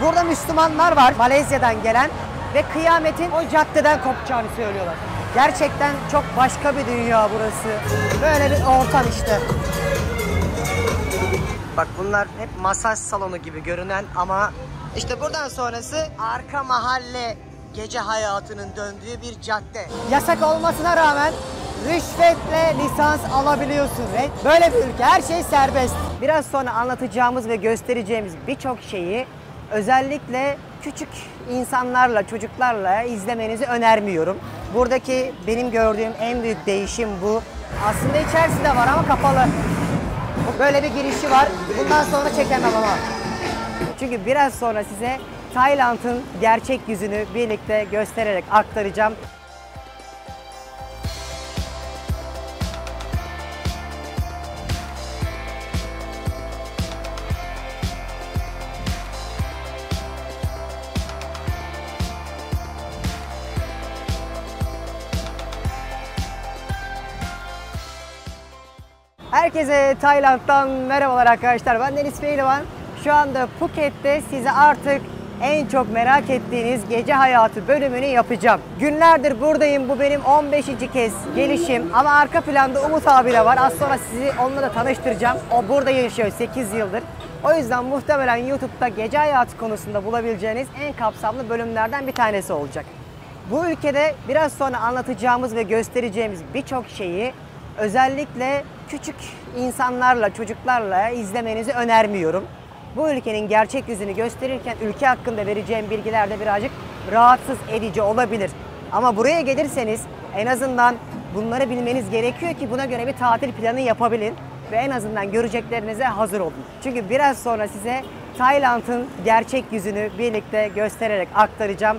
Burada Müslümanlar var Malezya'dan gelen ve kıyametin o caddeden kopacağını söylüyorlar. Gerçekten çok başka bir dünya burası. Böyle bir ortam işte. Bak bunlar hep masaj salonu gibi görünen ama işte buradan sonrası arka mahalle gece hayatının döndüğü bir cadde. Yasak olmasına rağmen rüşvetle lisans alabiliyorsun. Böyle bir ülke, her şey serbest. Biraz sonra anlatacağımız ve göstereceğimiz birçok şeyi özellikle küçük insanlarla, çocuklarla izlemenizi önermiyorum. Buradaki benim gördüğüm en büyük değişim bu. Aslında içerisi de var ama kapalı. Böyle bir girişi var. Bundan sonra çekemem ama. Çünkü biraz sonra size Tayland'ın gerçek yüzünü birlikte göstererek aktaracağım. Herkese Tayland'dan merhabalar arkadaşlar. Ben Deniz Pehlivan. Şu anda Phuket'te size artık en çok merak ettiğiniz gece hayatı bölümünü yapacağım. Günlerdir buradayım. Bu benim 15. kez gelişim. Ama arka planda Umut abi de var. Az sonra sizi onunla da tanıştıracağım. O burada yaşıyor 8 yıldır. O yüzden muhtemelen YouTube'da gece hayatı konusunda bulabileceğiniz en kapsamlı bölümlerden bir tanesi olacak. Bu ülkede biraz sonra anlatacağımız ve göstereceğimiz birçok şeyi özellikle küçük insanlarla, çocuklarla izlemenizi önermiyorum. Bu ülkenin gerçek yüzünü gösterirken ülke hakkında vereceğim bilgiler de birazcık rahatsız edici olabilir. Ama buraya gelirseniz en azından bunları bilmeniz gerekiyor ki buna göre bir tatil planı yapabilin ve en azından göreceklerinize hazır olun. Çünkü biraz sonra size Tayland'ın gerçek yüzünü birlikte göstererek aktaracağım.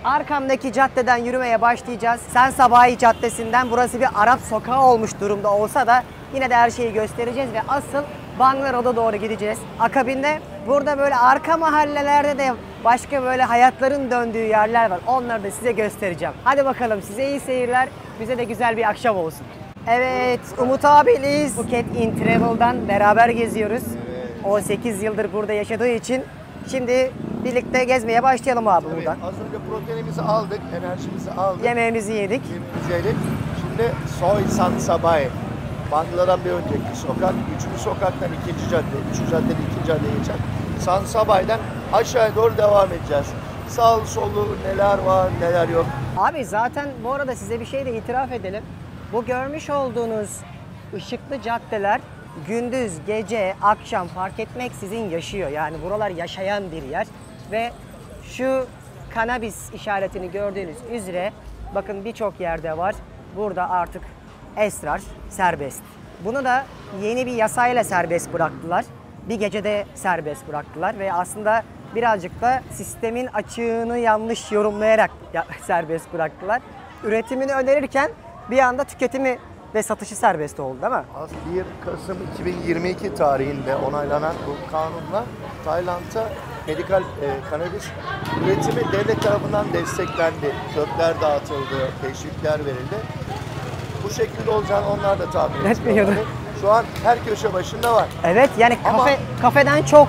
Arkamdaki caddeden yürümeye başlayacağız. Sen Sabahi Caddesi'nden, burası bir Arap sokağı olmuş durumda olsa da yine de her şeyi göstereceğiz ve asıl Bangla doğru gideceğiz. Akabinde burada böyle arka mahallelerde de başka böyle hayatların döndüğü yerler var. Onları da size göstereceğim. Hadi bakalım, size iyi seyirler. Bize de güzel bir akşam olsun. Evet, Umut abiyiz. Phuket in Travel'dan beraber geziyoruz. 18 yıldır burada yaşadığı için şimdi birlikte gezmeye başlayalım abi buradan. Az önce proteinimizi aldık, enerjimizi aldık. Yemeğimizi yedik. Şimdi Soi San Sabai. Bangla'dan bir önceki sokak, 3. sokaktan 2. cadde, 3. caddeden 2. caddeye geçen San Sabai'den aşağıya doğru devam edeceğiz. Sağ solu neler var, neler yok. Abi zaten bu arada size bir şey de itiraf edelim. Bu görmüş olduğunuz ışıklı caddeler gündüz, gece, akşam fark etmeksizin yaşıyor. Yani buralar yaşayan bir yer ve şu kanabis işaretini gördüğünüz üzere bakın birçok yerde var. Burada artık esrar serbest. Bunu da yeni bir yasayla serbest bıraktılar. Bir gecede serbest bıraktılar ve aslında birazcık da sistemin açığını yanlış yorumlayarak serbest bıraktılar. Üretimini önerirken bir anda tüketimi ve satışı serbest oldu değil mi? 1 Kasım 2022 tarihinde onaylanan bu kanunla Tayland'a medikal kanabis üretimi devlet tarafından desteklendi. Kökler dağıtıldı, teşvikler verildi. Bu şekilde olacağını onlar da tahmin etmiyorlar. Şu an her köşe başında var. Evet, yani kafeden çok.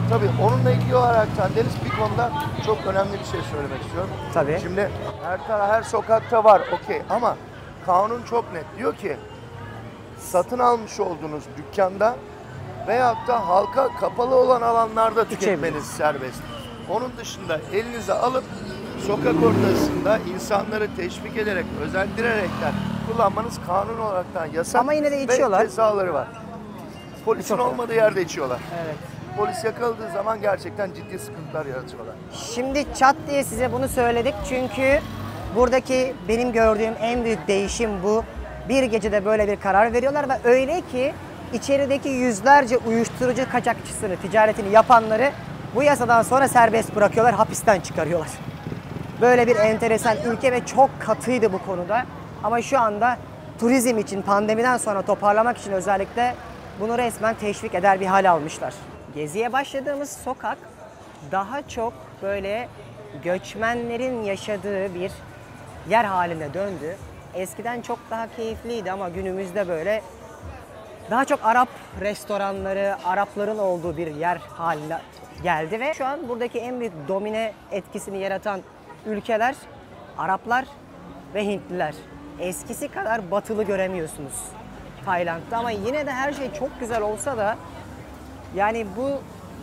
Tabii onunla ilgili olarak Deniz bir konuda çok önemli bir şey söylemek istiyorum. Tabii. Şimdi her sokakta var, okey, ama kanun çok net. Diyor ki satın almış olduğunuz dükkanda veyahut da halka kapalı olan alanlarda tüketmeniz serbest. Onun dışında elinize alıp sokak ortasında insanları teşvik ederek, özendirerekten kullanmanız kanun olaraktan yasak. Ama yine de içiyorlar. Ve cezaları var. Polisin olmadığı yerde içiyorlar. Evet. Polis yakaladığı zaman gerçekten ciddi sıkıntılar yaratıyorlar. Şimdi çat diye size bunu söyledik çünkü buradaki benim gördüğüm en büyük değişim bu. Bir gecede böyle bir karar veriyorlar ve öyle ki içerideki yüzlerce uyuşturucu kaçakçısını, ticaretini yapanları bu yasadan sonra serbest bırakıyorlar, hapisten çıkarıyorlar. Böyle bir enteresan ülke ve çok katıydı bu konuda. Ama şu anda turizm için, pandemiden sonra toparlamak için özellikle bunu resmen teşvik eder bir hal almışlar. Geziye başladığımız sokak daha çok böyle göçmenlerin yaşadığı bir yer haline döndü. Eskiden çok daha keyifliydi ama günümüzde böyle daha çok Arap restoranları, Arapların olduğu bir yer haline geldi ve şu an buradaki en büyük domine etkisini yaratan ülkeler Araplar ve Hintliler. Eskisi kadar batılı göremiyorsunuz Tayland'da ama yine de her şey çok güzel olsa da yani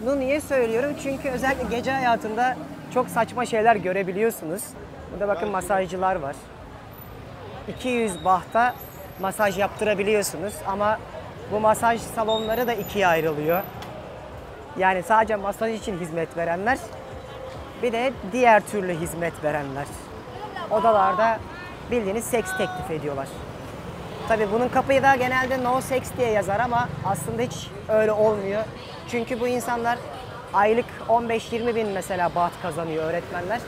bunu niye söylüyorum? Çünkü özellikle gece hayatında çok saçma şeyler görebiliyorsunuz. Burada bakın masajcılar var. 200 bahta masaj yaptırabiliyorsunuz ama bu masaj salonları da ikiye ayrılıyor. Yani sadece masaj için hizmet verenler, bir de diğer türlü hizmet verenler. Odalarda bildiğiniz seks teklif ediyorlar. Tabii bunun kapıyı da genelde no sex diye yazar ama aslında hiç öyle olmuyor. Çünkü bu insanlar aylık 15-20 bin mesela baht kazanıyor öğretmenler.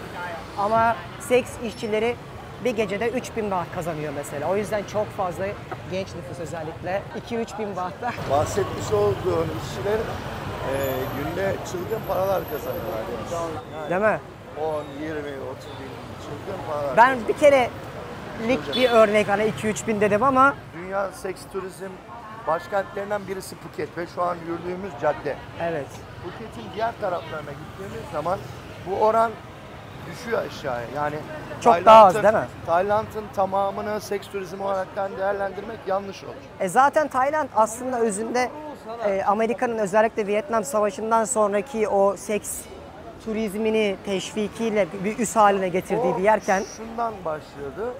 Ama seks işçileri bir gecede 3.000 baht kazanıyor mesela. O yüzden çok fazla genç nüfus özellikle 2-3 bin bahtta. Bahsetmiş olduğun işçiler günde çılgın paralar kazanıyorlar demiş. Değil mi? 10, 20, 30 bin çılgın paralar. Ben bir kerelik bir örnek hani 2-3 bin dedim ama Dünya seks turizm başkentlerinden birisi Phuket ve şu an yürüdüğümüz cadde. evet. Phuket'in diğer taraflarına gittiğimiz zaman bu oran düşüyor aşağıya. Yani Çok daha az değil mi? Tayland'ın tamamını seks turizmi olaraktan değerlendirmek yanlış olur. Zaten Tayland aslında özünde Amerika'nın özellikle Vietnam Savaşı'ndan sonraki o seks turizmini teşvikiyle bir üs haline getirdiği bir yerken Şundan başladı.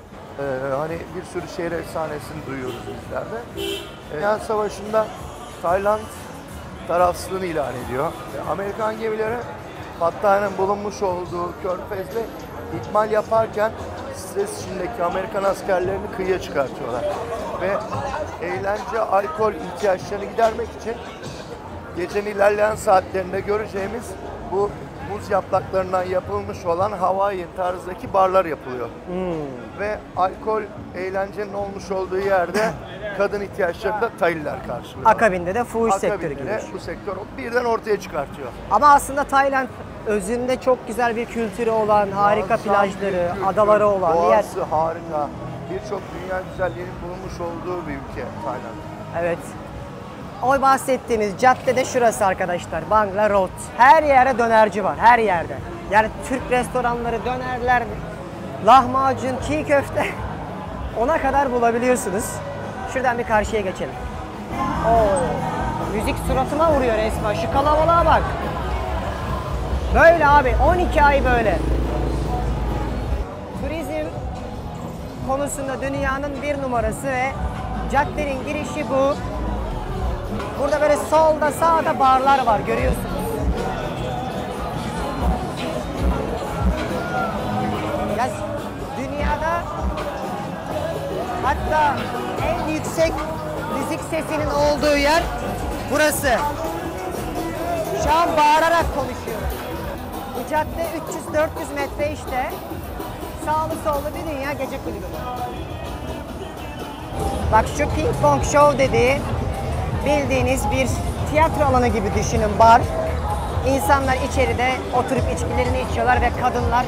Hani bir sürü şehir efsanesini duyuyoruz bizlerde. Vietnam Savaşı'nda Tayland tarafsızlığını ilan ediyor. Amerikan gemileri Pattaya'nın bulunmuş olduğu Körfez'de ikmal yaparken stres içindeki Amerikan askerlerini kıyıya çıkartıyorlar. Ve eğlence, alkol ihtiyaçlarını gidermek için gecenin ilerleyen saatlerinde göreceğimiz bu muz yapraklarından yapılmış olan Hawaiian tarzdaki barlar yapılıyor. Ve alkol, eğlencenin olmuş olduğu yerde kadın ihtiyaçlarını da Tayliler karşılıyor. akabinde de fuhuş sektörü Akabinde gibi. bu sektör birden ortaya çıkartıyor. Ama aslında Tayland özünde çok güzel bir kültürü olan, harika Muazzam plajları, bir kültür, adaları olan bir yer. doğası harika. Birçok dünya güzelliğinin bulunmuş olduğu bir ülke Tayland. Evet. O bahsettiğimiz cadde de şurası arkadaşlar. Bangla Road. Her yere dönerci var. Her yerde. Yani Türk restoranları, dönerler, lahmacun, çiğ köfte ona kadar bulabiliyorsunuz. Şuradan bir karşıya geçelim. Oo, müzik suratıma vuruyor resmen. Şu kalabalığa bak. Böyle abi. 12 ay böyle. Turizm konusunda dünyanın bir numarası ve caddenin girişi bu. Burada böyle solda sağda barlar var görüyorsunuz. Ya dünyada hatta en yüksek müzik sesinin olduğu yer burası. Şu an bağırarak konuşuyorum. Bu cadde 300-400 metre işte. Sağlı sollu bir dünya gece kulübü. Bak şu Ping Pong Show dediği bildiğiniz bir tiyatro alanı gibi düşünün, bar. İnsanlar içeride oturup içkilerini içiyorlar ve kadınlar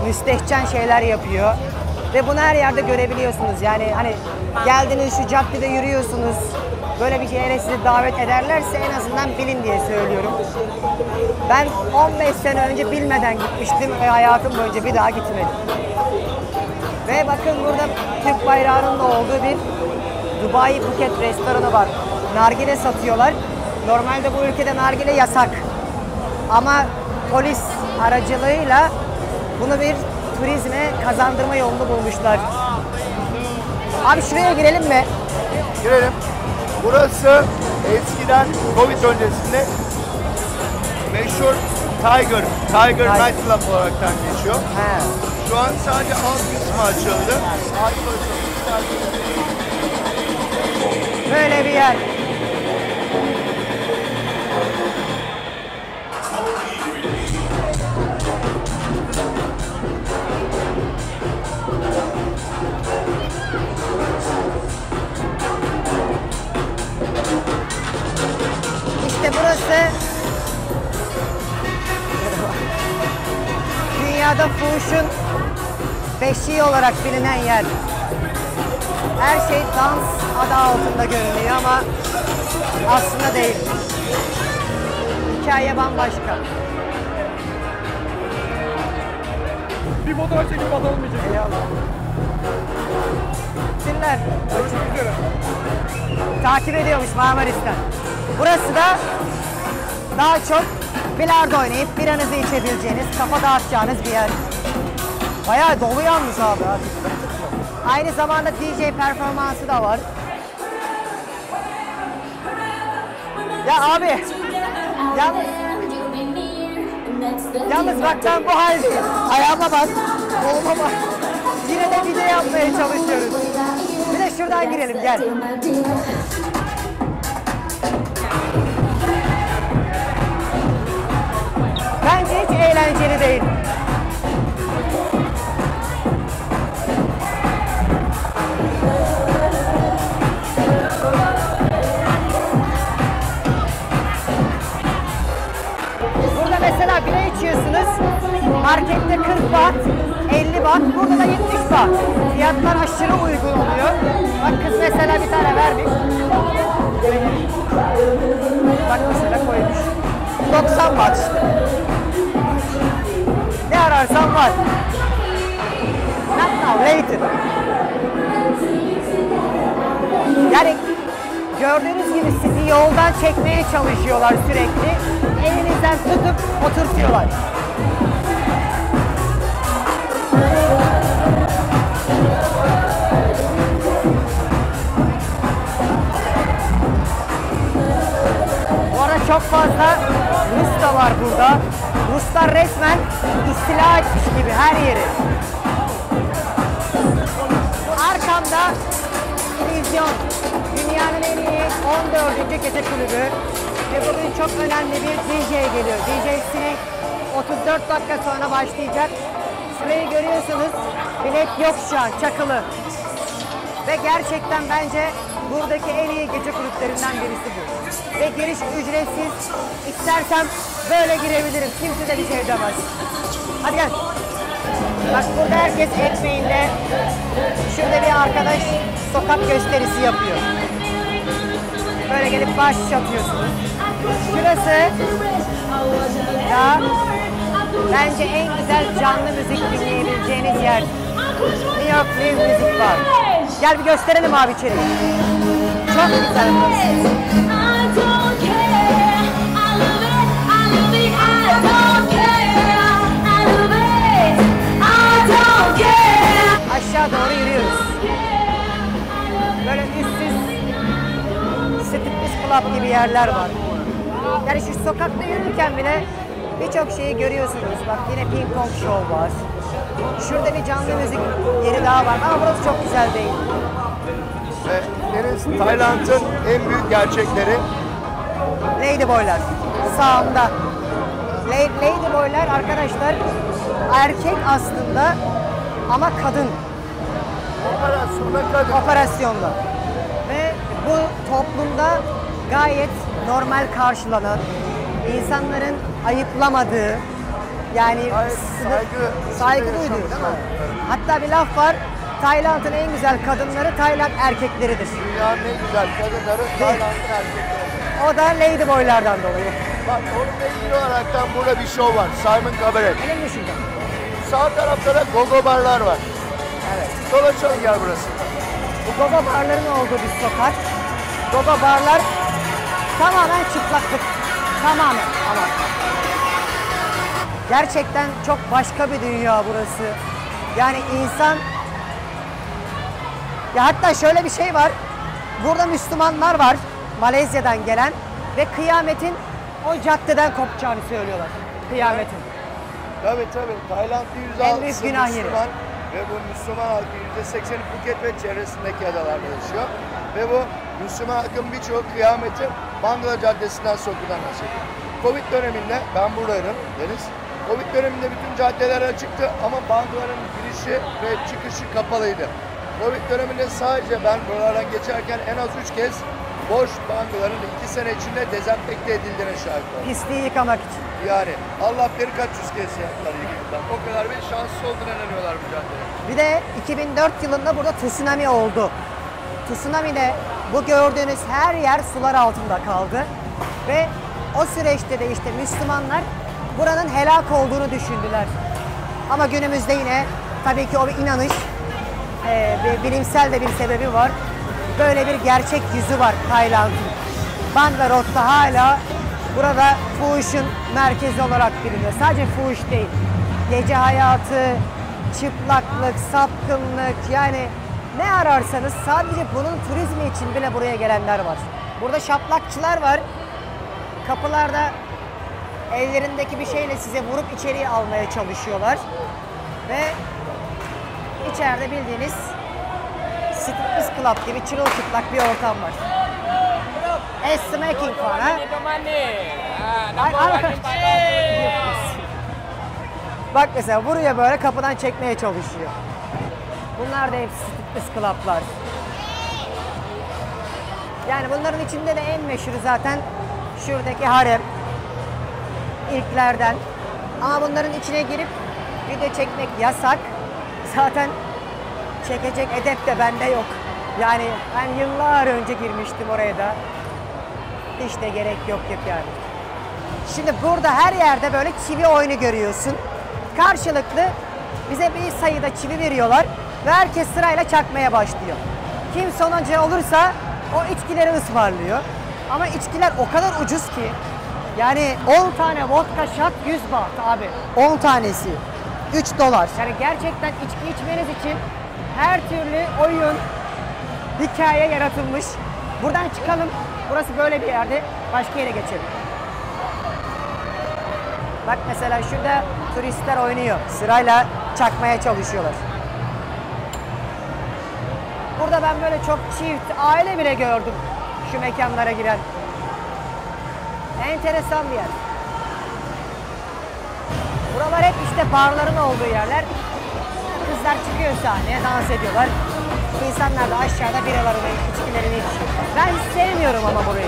müstehcen şeyler yapıyor. Ve bunu her yerde görebiliyorsunuz. Yani hani geldiniz şu caddede yürüyorsunuz, böyle bir yere sizi davet ederlerse en azından bilin diye söylüyorum. Ben 15 sene önce bilmeden gitmiştim ve hayatım boyunca bir daha gitmedim. Ve bakın burada Türk bayrağının da olduğu bir Dubai Phuket restoranı var. Nargile satıyorlar. Normalde bu ülkede nargile yasak. Ama polis aracılığıyla bunu bir turizme kazandırma yolunu bulmuşlar. Abi şuraya girelim mi? Girelim. Burası eskiden Covid öncesinde meşhur Tiger Nightclub olaraktan geçiyor. He. Şu an sadece alt kısmı açıldı. Böyle bir yer. İşte burası dünyada fuhuşun beşiği olarak bilinen yer. Her şey dans adı altında görünüyor ama aslında değil. hikaye bambaşka. Bir fotoğraf çekip atalım diyecek. Eyvallah. Dinler. Görüşmek üzere. Takip ediyormuş Marmaris'ten. Burası da daha çok bilardo oynayıp biranızı içebileceğiniz, kafa dağıtacağınız bir yer. Bayağı dolu yalnız abi. Aynı zamanda DJ performansı da var. Ya abi, yalnız bak ben bu haldeyim. Ayağıma bak, koluma bak. Yine de video yapmaya çalışıyoruz. Bir de şuradan girelim, gel. Bence hiç eğlenceli değil. Burada mesela bira içiyorsunuz. Markette 40 baht, 50 baht, burada da 70 baht. Fiyatlar aşırı uygun oluyor. Bak kız mesela bir tane vermiş. Bak mesela koymuş. 90 baht işte. Ne ararsan var. Not now, later. Yani gördüğünüz gibi sizi yoldan çekmeye çalışıyorlar sürekli. Elinizden tutup oturtuyorlar. Bu arada çok fazla Rus da var burada. Ruslar resmen istila etmiş gibi her yeri. Arkamda İllüzyon, dünyanın en iyi 14. gece kulübü ve bugün çok önemli bir DJ geliyor. DJ Snake 34 dakika sonra başlayacak. Şurayı görüyorsunuz, bilet yok şu an, çakılı. Ve gerçekten bence buradaki en iyi gece kulüplerinden birisi bu. Ve giriş ücretsiz. İstersem böyle girebilirim, kimse de bir şey demez. Hadi gel. Bak burada herkes ekmeğinde. Şurada bir arkadaş sokak gösterisi yapıyor. Böyle gelip baş atıyorsunuz. Şurası ya bence en güzel canlı müzik dinleyebileceğiniz yer. New York Live Müzik var. Gel bir gösterelim abi içeri. Çok güzel burası. Aşağı doğru yürüyoruz. Böyle üstsüz striptiz club gibi yerler var. Yani şu sokakta yürürken bile birçok şeyi görüyorsunuz. Bak yine ping pong show var. Şurada bir canlı müzik yeri daha var ama burası çok güzel değil. Deniz, Tayland'ın en büyük gerçekleri Ladyboylar sağımda. Ladyboylar arkadaşlar erkek aslında ama kadın. Operasyonda. Ve bu toplumda gayet normal karşılanan, insanların ayıplamadığı, yani saygı duyduğu değil mi? Hatta bir laf var, Tayland'ın en güzel kadınları Tayland erkekleridir. Dünyanın en güzel kadınları Tayland'ın erkekleri. O da Ladyboylardan dolayı. Bak onunla ilgili olaraktan burada bir show var. Simon Cabaret. Benim mi şurada? Sağ tarafta da gogo barlar var. Evet. Dolaşalım gel burası. Bu gogo barların olduğu bir sokak. Gogo barlar tamamen çıplaklık. Tamamen ama. Gerçekten çok başka bir dünya burası. Yani insan... Ya hatta şöyle bir şey var. Burada Müslümanlar var. Malezya'dan gelen. Ve kıyametin o caddeden kopacağını söylüyorlar. Kıyametin. Tabii. Tayland'da En büyük %6'sı günah yeri. Müslüman ve bu Müslüman halkın %80'i Phuket ve çevresindeki adalarda yaşıyor. Ve bu Müslüman halkın birçoğu kıyametin Bangla Caddesi'nden sokudan bahsediyor. Covid döneminde ben buradaydım Deniz. Covid döneminde bütün caddeler açıktı ama Bangla'nın girişi ve çıkışı kapalıydı. Covid döneminde sadece ben buralardan geçerken en az 3 kez boş Banglaların 2 sene içinde dezenfekte edildiğine şahit oldum. Pisliği yıkamak için. Yani Allah bilir kaç yüz kez yaptılar yıkıklar. O kadar bir şanssız olduğuna inanıyorlar bu caddeye. Bir de 2004 yılında burada tsunami oldu. Tsunami'de bu gördüğünüz her yer sular altında kaldı. Ve O süreçte de işte Müslümanlar buranın helak olduğunu düşündüler. Ama günümüzde yine tabii ki o bir inanış, bilimsel de bir sebebi var. Böyle bir gerçek yüzü var Tayland'ın. Bandarot'ta hala burada fuhuşun merkezi olarak biliniyor. Sadece fuhuş değil. Gece hayatı, çıplaklık, sapkınlık, yani ne ararsanız sadece bunun turizmi için bile buraya gelenler var. Burada şaplakçılar var. Kapılarda ellerindeki bir şeyle size vurup içeriye almaya çalışıyorlar. Ve içeride bildiğiniz striptease club gibi çırılçıplak bir ortam var. Smoking falan ha. Bak mesela buraya böyle kapıdan çekmeye çalışıyor. Bunlar da hep striptease club'lar. Yani bunların içinde de en meşhuru zaten şuradaki harem. İlklerden. Ama bunların içine girip video çekmek yasak. Zaten çekecek edep de bende yok. Yani ben yıllar önce girmiştim oraya da. Hiç de gerek yok yani. Şimdi burada her yerde böyle çivi oyunu görüyorsun. Karşılıklı bize bir sayıda çivi veriyorlar ve herkes sırayla çakmaya başlıyor. Kim sonuncu olursa o içkileri ısmarlıyor. Ama içkiler o kadar ucuz ki. Yani 10 tane vodka shot 100 baht abi. 10 tanesi. 3 dolar. Yani gerçekten içki içmeniz için her türlü oyun, hikaye yaratılmış. Buradan çıkalım. Burası böyle bir yerde. Başka yere geçelim. Bak mesela şurada turistler oynuyor. Sırayla çakmaya çalışıyorlar. Burada ben böyle çok çift, aile bile gördüm şu mekanlara giren. Enteresan bir yer. Buralar hep işte barların olduğu yerler. Kızlar çıkıyor sahneye, dans ediyorlar. İnsanlar da aşağıda biralarını, içkilerini içiyor. Ben hiç sevmiyorum ama burayı.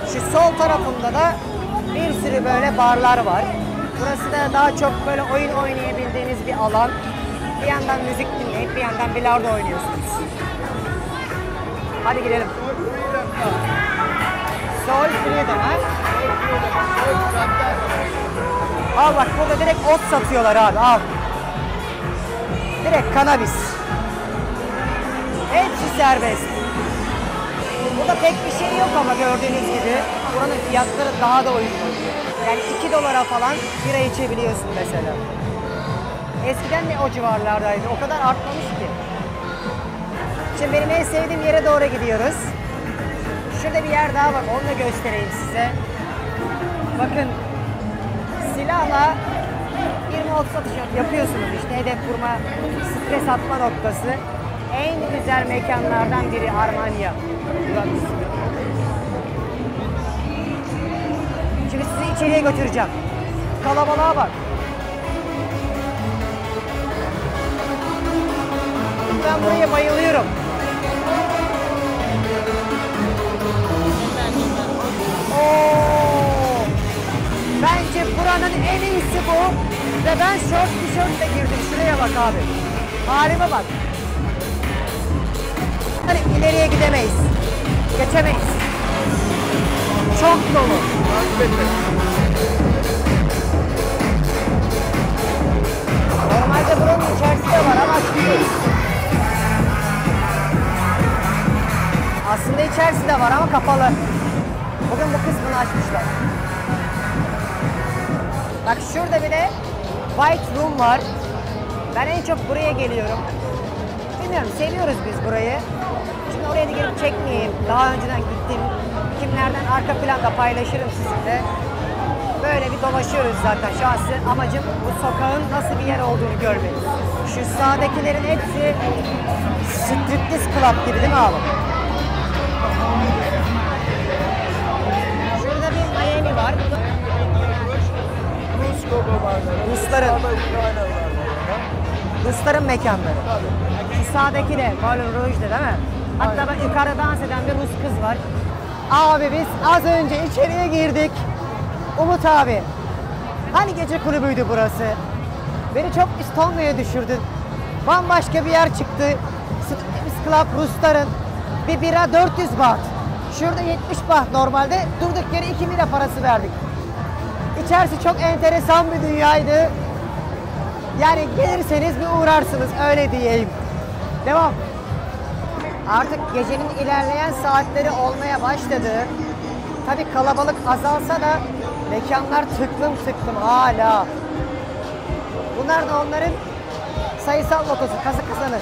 Şu sol tarafında da bir sürü böyle barlar var. Burası da daha çok böyle oyun oynayabildiğiniz bir alan. Bir yandan müzik dinleyip bir yandan bilardo oynuyorsunuz. Hadi gidelim. Soul Freedom ha? Al bak burada direkt ot satıyorlar abi, al. Direkt kanabis. Hepsi serbest. Burada pek bir şey yok ama gördüğünüz gibi buranın fiyatları daha da uygun. Yani 2 dolara falan bira içebiliyorsun mesela. Eskiden de o civarlardaydı. O kadar artmamış ki. Şimdi benim en sevdiğim yere doğru gidiyoruz. Şurada bir yer daha var. Onu da göstereyim size. Bakın silahla 20-30 atış yapıyorsunuz işte. Hedef vurma, stres atma noktası. En güzel mekanlardan biri Armanya. Şimdi sizi içeriye götüreceğim. Kalabalığa bak. Ben buraya bayılıyorum. Oo! Bence buranın en iyisi bu. Ve ben şort tişörtle girdim. Şuraya bak abi. Halime bak. Hani ileriye gidemeyiz. Geçemeyiz. Çok dolu. Normalde buranın içerisi de var ama açmıyoruz. Aslında içerisi de var ama kapalı. Bugün bu kısmını açmışlar. Bak şurada bir de White Room var. Ben en çok buraya geliyorum. Bilmiyorum, seviyoruz biz burayı. Şimdi oraya da gelip çekmeyeyim. Daha önceden gittim. Kimlerden arka planda paylaşırım sizinle. Böyle bir dolaşıyoruz zaten. Şu an sizin amacım bu sokağın nasıl bir yer olduğunu görmeniz. Şu sağdakilerin hepsi striptease club gibi değil mi abi? Şurada bir Miami var. Rusların mekanları. Şu sağdaki de Moulin Rouge'de değil mi? Hatta ben yukarıda dans eden bir Rus kız var. Abi biz az önce içeriye girdik. Umut abi, hani gece kulübüydü burası? Beni çok İstanbul'a düşürdün. Bambaşka bir yer çıktı. Striptease Club Rusların. Bir bira 400 baht. Şurada 70 baht normalde. Durduk yere 2 lira parası verdik. İçerisi çok enteresan bir dünyaydı. Yani gelirseniz bir uğrarsınız öyle diyeyim. Devam. Artık gecenin ilerleyen saatleri olmaya başladı. Tabii kalabalık azalsa da mekanlar tıklım tıklım hala. Bunlar da onların sayısal lotosu, kazı kazanır.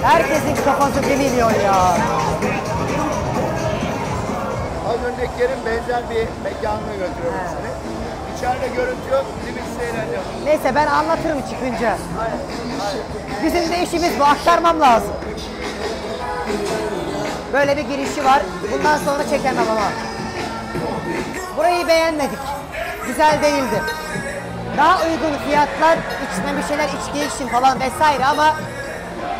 Herkesin kafası 1 milyon ya. Az öncekilerin benzer bir mekanına götürüyorum seni. İçeride görüntü yok, biz eğlence. Neyse ben anlatırım çıkınca. Bizim de işimiz bu, aktarmam lazım. Böyle bir girişi var. Bundan sonra çekemem ama. Burayı beğenmedik. Güzel değildi. Daha uygun fiyatlar, içine bir şeyler içtiği için falan vesaire ama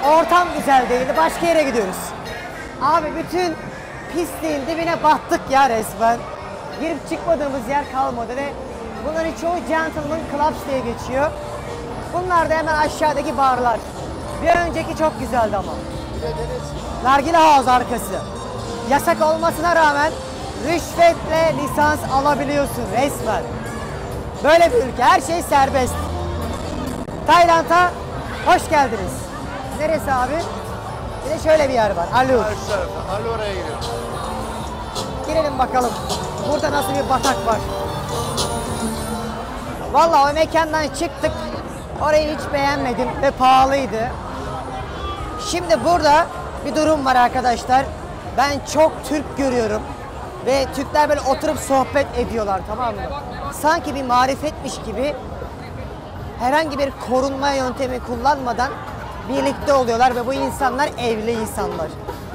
ortam güzel değildi. Başka yere gidiyoruz. Abi bütün pisliğin dibine battık ya resmen. Girip çıkmadığımız yer kalmadı ve bunların çoğu gentleman clubs diye geçiyor. Bunlar da hemen aşağıdaki barlar. Bir önceki çok güzeldi ama. Nargile House arkası. Yasak olmasına rağmen rüşvetle lisans alabiliyorsun resmen. Böyle bir ülke, her şey serbest. Tayland'a hoş geldiniz. Neresi abi? Bir de şöyle bir yer var, Alur. Ali oraya gidiyoruz. Girelim bakalım. Burada nasıl bir batak var. Vallahi o mekandan çıktık. Orayı hiç beğenmedim ve pahalıydı. Şimdi burada bir durum var arkadaşlar. Ben çok Türk görüyorum. Ve Türkler böyle oturup sohbet ediyorlar, tamam mı? Sanki bir marifetmiş gibi herhangi bir korunma yöntemi kullanmadan birlikte oluyorlar ve bu insanlar evli insanlar.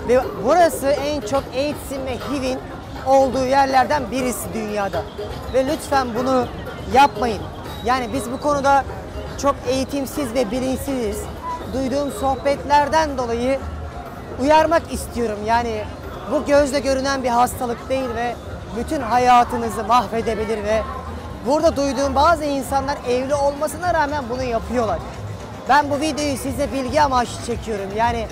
Ve burası en çok AIDS'in ve HIV'in olduğu yerlerden birisi dünyada. Ve lütfen bunu yapmayın. Yani biz bu konuda çok eğitimsiz ve bilinçsiziz. Duyduğum sohbetlerden dolayı uyarmak istiyorum. Yani bu gözle görünen bir hastalık değil ve bütün hayatınızı mahvedebilir ve burada duyduğum bazı insanlar evli olmasına rağmen bunu yapıyorlar. Ben bu videoyu size bilgi amaçlı çekiyorum. Yani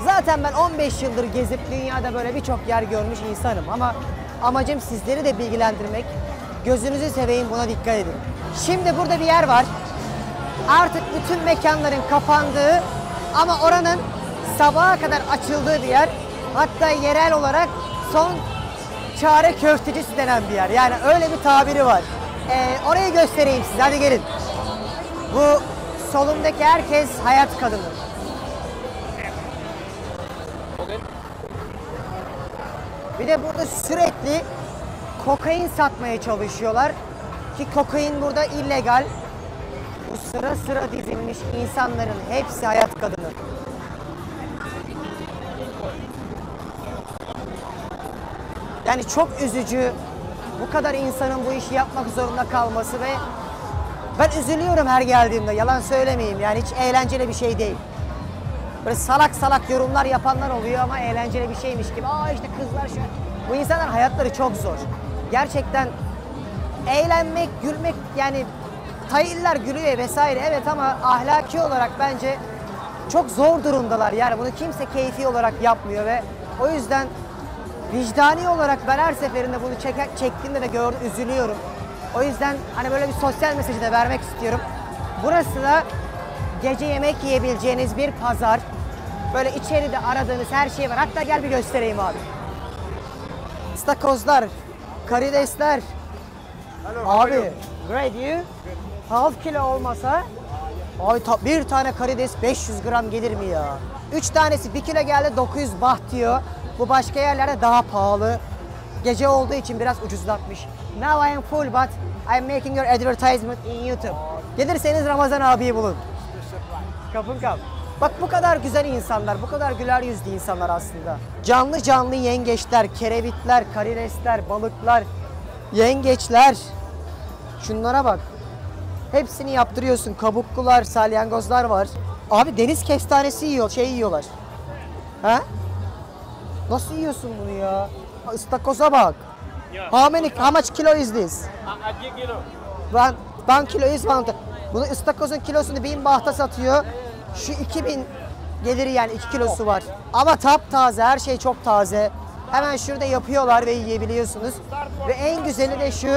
zaten ben 15 yıldır gezip dünyada böyle birçok yer görmüş insanım ama amacım sizleri de bilgilendirmek. Gözünüzü seveyim, buna dikkat edin. Şimdi burada bir yer var. Artık bütün mekanların kapandığı ama oranın sabaha kadar açıldığı bir yer. Hatta yerel olarak son çare köftecisi denen bir yer. Yani öyle bir tabiri var. Orayı göstereyim size. Hadi gelin. Bu solumdaki herkes hayat kadını. Bir de burada sürekli kokain satmaya çalışıyorlar. Ki kokain burada illegal. Bu sıra sıra dizilmiş insanların hepsi hayat kadını. Yani çok üzücü bu kadar insanın bu işi yapmak zorunda kalması ve ben üzülüyorum her geldiğimde, yalan söylemeyeyim, yani hiç eğlenceli bir şey değil. Böyle salak salak yorumlar yapanlar oluyor ama eğlenceli bir şeymiş gibi. Aa işte kızlar şu. Bu insanlar hayatları çok zor. Gerçekten eğlenmek, gülmek, yani Tayiller gülüyor vesaire evet ama ahlaki olarak bence çok zor durumdalar. Yani bunu kimse keyfi olarak yapmıyor ve o yüzden vicdani olarak ben her seferinde bunu çektiğimde de üzülüyorum. O yüzden hani böyle bir sosyal mesajı da vermek istiyorum. Burası da gece yemek yiyebileceğiniz bir pazar. Böyle içeride aradığınız her şey var. Hatta gel bir göstereyim abi. İstakozlar, karidesler. Abi, great you. Half kilo olmasa abi bir tane karides 500 gram gelir mi ya? 3 tanesi 1 kilo geldi 900 baht diyor. Bu başka yerlerde daha pahalı. Gece olduğu için biraz ucuzlatmış. Now I am full but I am making your advertisement in YouTube. Gelirseniz Ramazan abiyi bulun. Kapın kap. Bak bu kadar güzel insanlar, bu kadar güler yüzlü insanlar aslında. Canlı canlı yengeçler, kerevitler, karidesler, balıklar, yengeçler. Şunlara bak. Hepsini yaptırıyorsun. Kabuklular, salyangozlar var. Abi deniz kestanesi yiyorlar. Ha? Nasıl yiyorsun bunu ya? Istakoza bak. How much kilo is this? 1 kilo. One kilo is one. Bunu ıstakozun kilosunu 1000 bahta satıyor. Şu 2000 gelir yani 2 kilosu var. Ama taptaze, her şey çok taze. Hemen şurada yapıyorlar ve yiyebiliyorsunuz. Ve en güzeli de şu,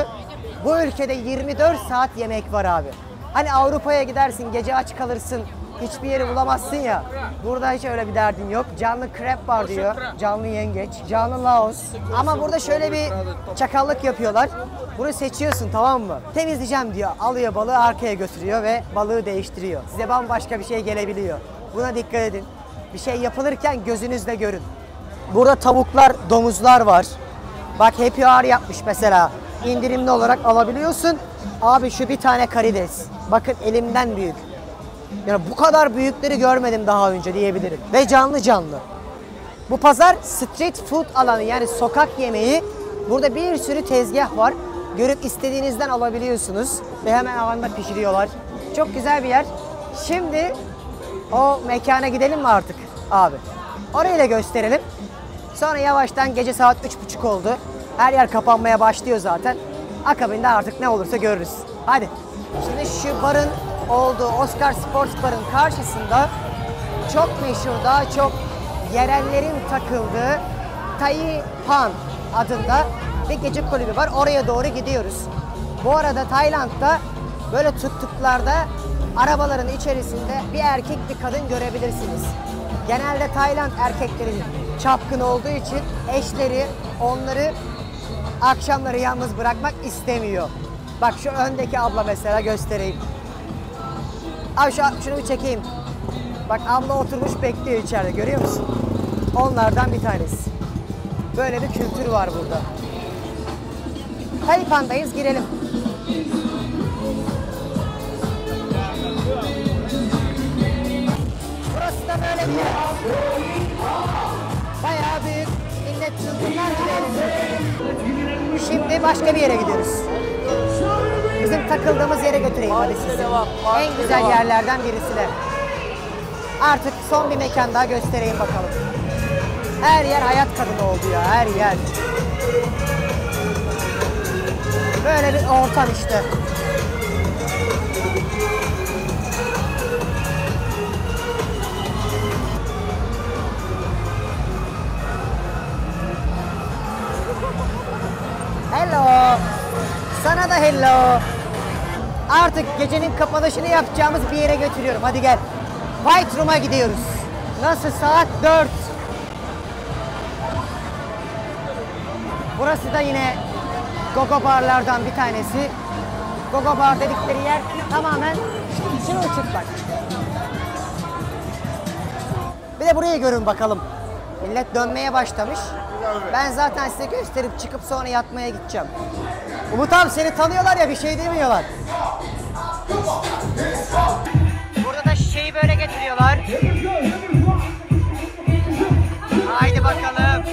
bu ülkede 24 saat yemek var abi. Hani Avrupa'ya gidersin, gece aç kalırsın, hiçbir yeri bulamazsın ya. Burada hiç öyle bir derdin yok. Canlı krep var diyor, canlı yengeç, canlı laos. Ama burada şöyle bir çakallık yapıyorlar. Bunu seçiyorsun, tamam mı? Temizleyeceğim diyor, alıyor balığı arkaya götürüyor ve balığı değiştiriyor. Size bambaşka bir şey gelebiliyor. Buna dikkat edin. Bir şey yapılırken gözünüzle görün. Burada tavuklar, domuzlar var. Bak Happy Hour yapmış mesela. İndirimli olarak alabiliyorsun. Abi şu bir tane karides. Bakın elimden büyük. Yani bu kadar büyükleri görmedim daha önce diyebilirim. Ve canlı canlı. Bu pazar street food alanı, yani sokak yemeği. Burada bir sürü tezgah var. Görüp istediğinizden alabiliyorsunuz. Ve hemen alanda pişiriyorlar. Çok güzel bir yer. Şimdi o mekana gidelim mi artık abi? Orayı da gösterelim. Sonra yavaştan, gece saat 3:30 oldu. Her yer kapanmaya başlıyor zaten. Akabinde artık ne olursa görürüz. Hadi. Şimdi şu barın olduğu Oscar Sports Bar'ın karşısında çok meşhur, daha çok yerellerin takıldığı Taipan adında bir gece kulübü var. Oraya doğru gidiyoruz. Bu arada Tayland'da böyle tuk-tuklarda arabaların içerisinde bir erkek bir kadın görebilirsiniz. Genelde Tayland erkekleri çapkın olduğu için eşleri onları akşamları yalnız bırakmak istemiyor. Bak şu öndeki abla mesela, göstereyim. Abi şunu bir çekeyim. Bak abla oturmuş bekliyor içeride, görüyor musun? Onlardan bir tanesi. Böyle bir kültür var burada. Taipan'dayız, girelim. Burası da böyle bir yer. Bayağı büyük. Millet çılgınlar gibi eğleniyor. Şimdi başka bir yere gidiyoruz. Bizim takıldığımız yere götüreyim hadi sizi. En güzel yerlerden birisi de. Artık son bir mekan daha göstereyim bakalım. Her yer hayat kadını oldu ya, her yer. Böyle bir ortam işte. Hello. Sana da hello. Artık gecenin kapanışını yapacağımız bir yere götürüyorum. Hadi gel. White Room'a gidiyoruz. Nasıl, saat 4. Burası da yine gogo barlardan bir tanesi. Gogo bar dedikleri yer tamamen çırılçıplak. Bir de burayı görün bakalım. Millet dönmeye başlamış. Ben zaten size gösterip çıkıp sonra yatmaya gideceğim. Umut abi, seni tanıyorlar ya, bir şey demiyorlar. Burada da şişeyi böyle getiriyorlar. Haydi bakalım.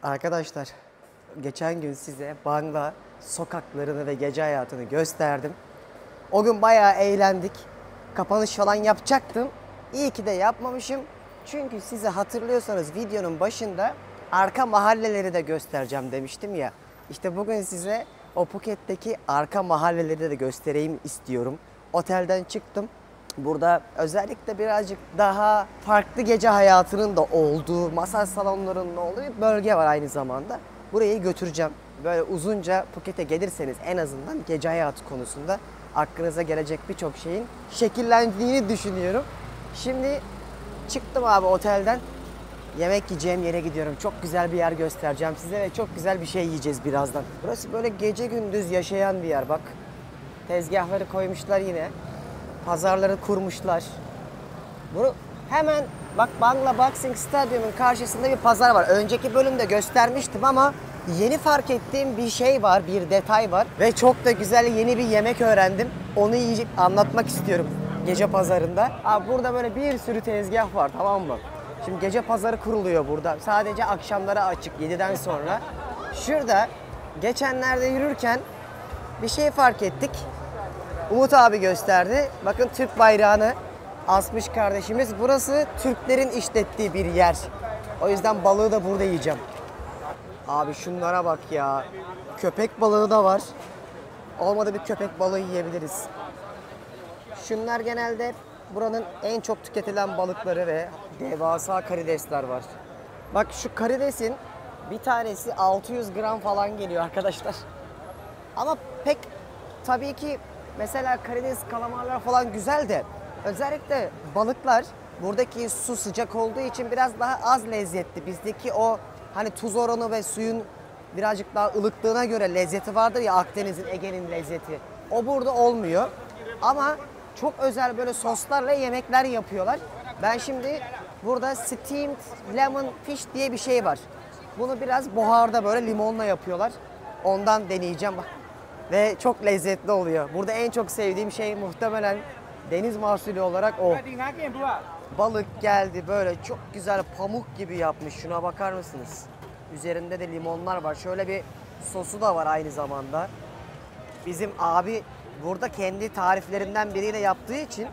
Arkadaşlar, geçen gün size Bangla sokaklarını ve gece hayatını gösterdim. O gün bayağı eğlendik. Kapanış falan yapacaktım. İyi ki de yapmamışım. Çünkü size hatırlıyorsanız videonun başında arka mahalleleri de göstereceğim demiştim ya. İşte bugün size o Phuket'teki arka mahalleleri de göstereyim istiyorum. Otelden çıktım. Burada özellikle birazcık daha farklı gece hayatının da olduğu, masaj salonlarının olduğu bir bölge var aynı zamanda. Burayı götüreceğim. Böyle uzunca Phuket'e gelirseniz en azından gece hayatı konusunda aklınıza gelecek birçok şeyin şekillendiğini düşünüyorum. Şimdi çıktım abi otelden. Yemek yiyeceğim yere gidiyorum. Çok güzel bir yer göstereceğim size ve çok güzel bir şey yiyeceğiz birazdan. Burası böyle gece gündüz yaşayan bir yer bak. Tezgahları koymuşlar yine. Pazarları kurmuşlar. Bunu hemen bak Bangla Boxing Stadyum'un karşısında bir pazar var. Önceki bölümde göstermiştim ama Yeni fark ettiğim bir şey var, bir detay var ve çok da güzel yeni bir yemek öğrendim. Onu yiyip anlatmak istiyorum gece pazarında. Abi burada böyle bir sürü tezgah var, tamam mı? Şimdi gece pazarı kuruluyor burada. Sadece akşamları açık 7'den sonra. Şurada geçenlerde yürürken bir şey fark ettik. Umut abi gösterdi. Bakın Türk bayrağını asmış kardeşimiz. Burası Türklerin işlettiği bir yer. O yüzden balığı da burada yiyeceğim. Abi şunlara bak ya. Köpek balığı da var. Olmadı bir köpek balığı yiyebiliriz. Şunlar genelde buranın en çok tüketilen balıkları ve devasa karidesler var. Bak şu karidesin bir tanesi 600 gram falan geliyor arkadaşlar. Ama pek tabii ki mesela karides, kalamarlar falan güzel de özellikle balıklar buradaki su sıcak olduğu için biraz daha az lezzetli. Bizdeki o hani tuz oranı ve suyun birazcık daha ılıklığına göre lezzeti vardır ya, Akdeniz'in, Ege'nin lezzeti. O burada olmuyor. Ama çok özel böyle soslarla yemekler yapıyorlar. Ben şimdi burada steamed lemon fish diye bir şey var. Bunu biraz buharda böyle limonla yapıyorlar. Ondan deneyeceğim. Ve çok lezzetli oluyor. Burada en çok sevdiğim şey muhtemelen deniz mahsulü olarak o. Balık geldi böyle çok güzel pamuk gibi yapmış. Şuna bakar mısınız? Üzerinde de limonlar var. Şöyle bir sosu da var aynı zamanda. Bizim abi burada kendi tariflerinden biriyle yaptığı için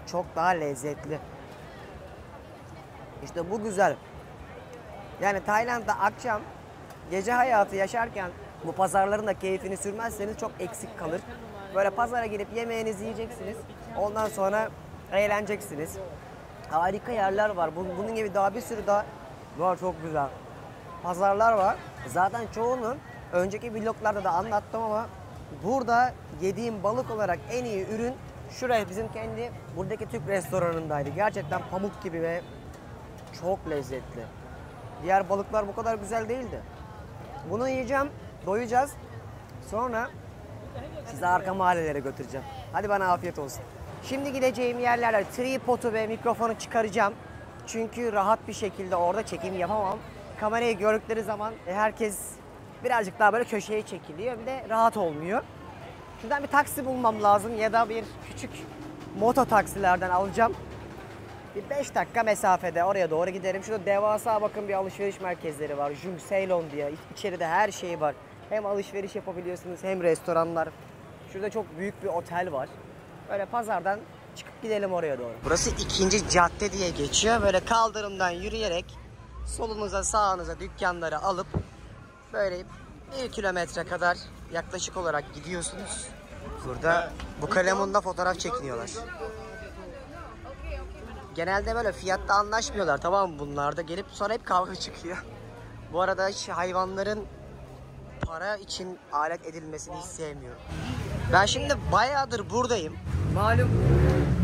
çok daha lezzetli. İşte bu güzel. Yani Tayland'da akşam gece hayatı yaşarken bu pazarların da keyfini sürmezseniz çok eksik kalır. Böyle pazara girip yemeğinizi yiyeceksiniz. Ondan sonra eğleneceksiniz. Harika yerler var. Bunun gibi daha bir sürü daha var, çok güzel. Pazarlar var. Zaten çoğunu önceki vloglarda da anlattım ama burada yediğim balık olarak en iyi ürün şuraya, bizim kendi buradaki Türk restoranındaydı. Gerçekten pamuk gibi ve çok lezzetli. Diğer balıklar bu kadar güzel değildi. Bunu yiyeceğim, doyacağız. Sonra sizi arka mahallelere götüreceğim. Hadi bana afiyet olsun. Şimdi gideceğim yerlerde tripodu ve mikrofonu çıkaracağım. Çünkü rahat bir şekilde orada çekim yapamam. Kamerayı gördükleri zaman herkes birazcık daha böyle köşeye çekiliyor. Bir de rahat olmuyor. Şuradan bir taksi bulmam lazım ya da bir küçük moto taksilerden alacağım. Bir 5 dakika mesafede oraya doğru giderim. Şurada devasa bakın bir alışveriş merkezleri var. Jung Ceylon diye. İçeride her şey var. Hem alışveriş yapabiliyorsunuz hem restoranlar. Şurada çok büyük bir otel var. Böyle pazardan çıkıp gidelim oraya doğru. Burası 2. cadde diye geçiyor. Böyle kaldırımdan yürüyerek solunuza sağınıza dükkanları alıp böyle 1 kilometre kadar yaklaşık olarak gidiyorsunuz. Burada bu kalemunla fotoğraf çekiniyorlar. Genelde böyle fiyatta anlaşmıyorlar, tamam mı, bunlarda gelip sonra hep kavga çıkıyor. Bu arada hiç hayvanların para için alet edilmesini hiç sevmiyorum. Ben şimdi bayağıdır buradayım. Malum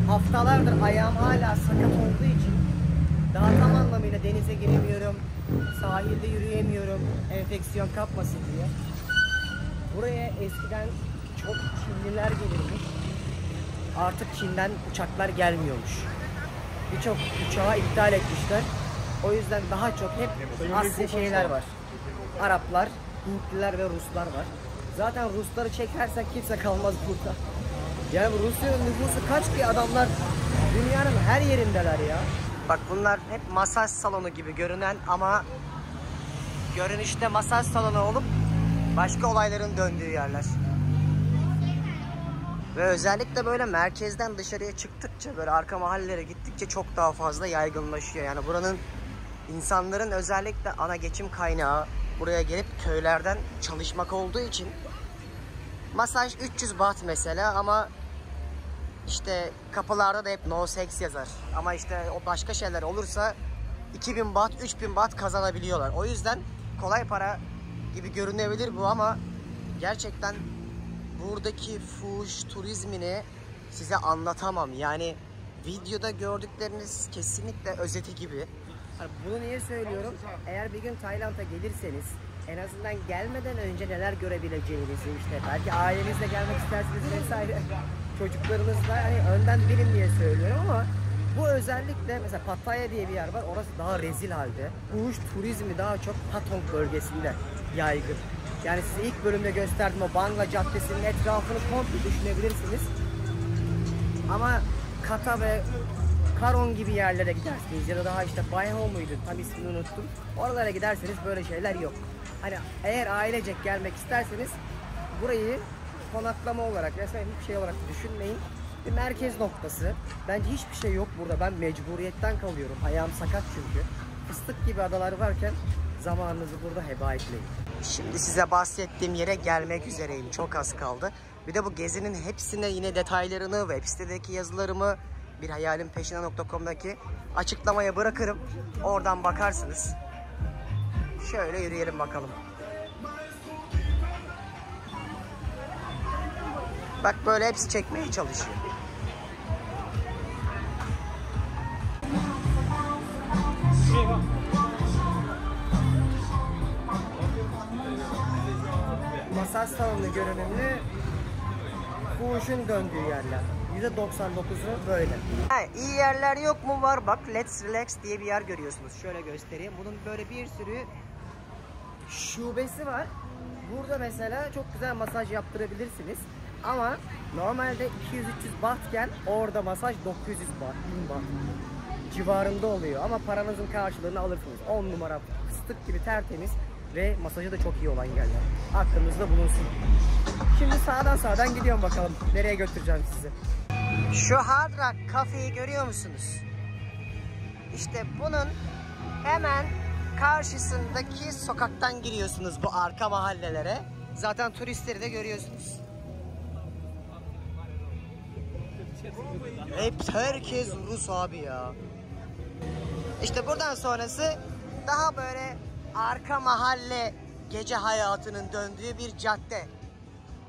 haftalardır ayağım hala sakat olduğu için daha tam anlamıyla denize giremiyorum. Sahilde yürüyemiyorum, enfeksiyon kapmasın diye. Buraya eskiden çok Çinliler gelirmiş. Artık Çin'den uçaklar gelmiyormuş. Birçok uçağı iptal etmişler. O yüzden daha çok hep Asya şeyler var. Araplar, Hintliler ve Ruslar var. Zaten Rusları çekersen kimse kalmaz burada. Yani Rusya'nın nüfusu kaç ki, adamlar dünyanın her yerindeler ya. Bak bunlar hep masaj salonu gibi görünen ama görünüşte masaj salonu olup başka olayların döndüğü yerler. Ve özellikle böyle merkezden dışarıya çıktıkça, böyle arka mahallelere gittikçe çok daha fazla yaygınlaşıyor. Yani buranın insanların özellikle ana geçim kaynağı buraya gelip köylerden çalışmak olduğu için masaj 300 baht mesela ama işte kapılarda da hep no sex yazar. Ama işte o başka şeyler olursa 2000 baht, 3000 baht kazanabiliyorlar. O yüzden kolay para gibi görünebilir bu ama gerçekten buradaki fuhuş turizmini size anlatamam. Yani videoda gördükleriniz kesinlikle özeti gibi. Bunu niye söylüyorum? Eğer bir gün Tayland'a gelirseniz en azından gelmeden önce neler görebileceğinizi, işte belki ailenizle gelmek isterseniz vesaire, çocuklarınızla hani önden bilin diye söylüyorum ama Bu özellikle mesela Pattaya diye bir yer var. Orası daha rezil halde. Fuhuş turizmi daha çok Patong bölgesinde yaygın. Yani size ilk bölümde gösterdim o Bangla Caddesi'nin etrafını komple düşünebilirsiniz. Ama Kata ve Karon gibi yerlere gidersiniz ya da daha işte Bayho muydu tam ismini unuttum. Oralara giderseniz böyle şeyler yok. Hani eğer ailecek gelmek isterseniz burayı konaklama olarak vesaire hiçbir şey olarak düşünmeyin. Bir merkez noktası. Bence hiçbir şey yok burada. Ben mecburiyetten kalıyorum. Ayağım sakat çünkü. Fıstık gibi adalar varken zamanınızı burada heba etmeyin. Şimdi size bahsettiğim yere gelmek üzereyim. Çok az kaldı. Bir de bu gezinin hepsine yine detaylarını web sitedeki yazılarımı birhayalimpeşinde.com'daki açıklamaya bırakırım. Oradan bakarsınız. Şöyle yürüyelim bakalım. Bak böyle hepsi çekmeye çalışıyor. Masaj salonu görünümlü fuhuşun döndüğü yerler. %99'u böyle. İyi yerler yok mu? Var bak. Let's Relax diye bir yer görüyorsunuz. Şöyle göstereyim. Bunun böyle bir sürü şubesi var. Burada mesela çok güzel masaj yaptırabilirsiniz. Ama normalde 200-300 bahtken orada masaj 900 baht, 1000 baht civarında oluyor. Ama paranızın karşılığını alırsınız. 10 numara fıstık gibi tertemiz ve masajı da çok iyi olan yerler. Aklınızda bulunsun. Şimdi sağdan gidiyorum bakalım. Nereye götüreceğim sizi. Şu Hard Rock kafeyi görüyor musunuz? İşte bunun hemen karşısındaki sokaktan giriyorsunuz bu arka mahallelere. Zaten turistleri de görüyorsunuz. Herkes Rus abi ya. İşte buradan sonrası daha böyle arka mahalle gece hayatının döndüğü bir cadde.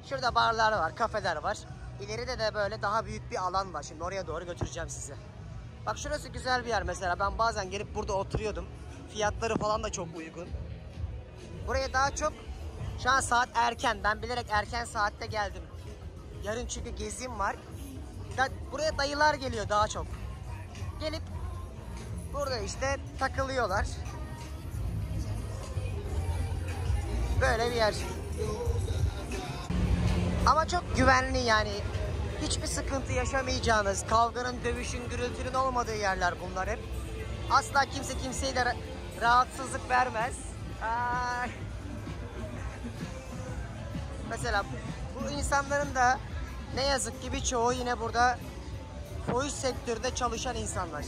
Şurada barlar var, kafeler var. İleride de böyle daha büyük bir alan var. Şimdi oraya doğru götüreceğim sizi. Bak şurası güzel bir yer mesela. Ben bazen gelip burada oturuyordum. Fiyatları falan da çok uygun. Buraya daha çok şu an saat erken. Ben bilerek erken saatte geldim. Yarın çünkü gezim var. Buraya dayılar geliyor daha çok. Gelip burada işte takılıyorlar. Böyle bir yer. Ama çok güvenli yani. Hiçbir sıkıntı yaşamayacağınız, kavganın, dövüşün, gürültünün olmadığı yerler bunlar hep. Asla kimse kimseye de rahatsızlık vermez. Mesela bu insanların da ne yazık ki birçoğu yine burada fuhuş sektöründe çalışan insanlar.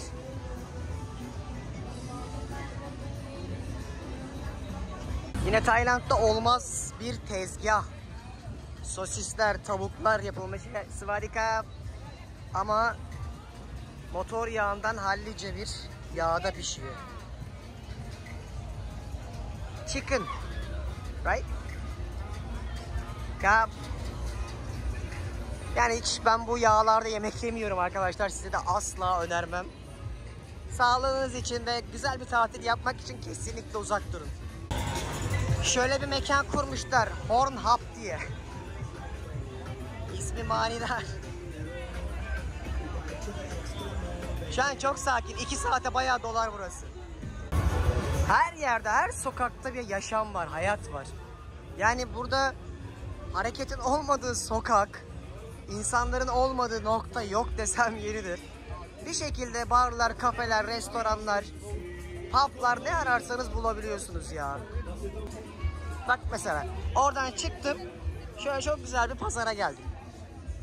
Yine Tayland'da olmaz bir tezgah. Sosisler, tavuklar yapılmış. Svadika. Ama motor yağından hallice bir yağda pişiyor. Chicken. Right? Yani hiç ben bu yağlarda yemek yemiyorum arkadaşlar. Size de asla önermem. Sağlığınız için ve güzel bir tatil yapmak için kesinlikle uzak durun. Şöyle bir mekan kurmuşlar. Hornhub diye. İsmi manidar. Şu an çok sakin. 2 saate bayağı dolar burası. Her yerde, her sokakta bir yaşam var, hayat var. Yani burada hareketin olmadığı sokak, insanların olmadığı nokta yok desem yeridir. Bir şekilde barlar, kafeler, restoranlar, publar ne ararsanız bulabiliyorsunuz ya. Bak mesela oradan çıktım. Şöyle çok güzel bir pazara geldim.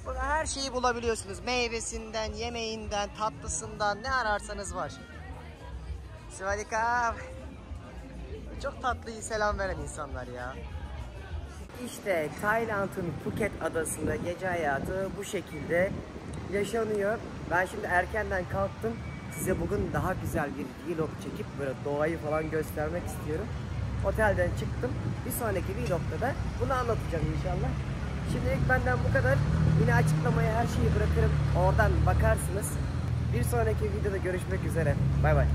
Burada her şeyi bulabiliyorsunuz. Meyvesinden, yemeğinden, tatlısından ne ararsanız var. Svadika. Çok tatlı selam veren insanlar ya. İşte Tayland'ın Phuket adasında gece hayatı bu şekilde yaşanıyor. Ben şimdi erkenden kalktım. Size bugün daha güzel bir vlog çekip böyle doğayı falan göstermek istiyorum. Otelden çıktım. Bir sonraki vlogda da bunu anlatacağım inşallah. Şimdilik benden bu kadar. Yine açıklamaya her şeyi bırakırım. Oradan bakarsınız. Bir sonraki videoda görüşmek üzere. Bay bay.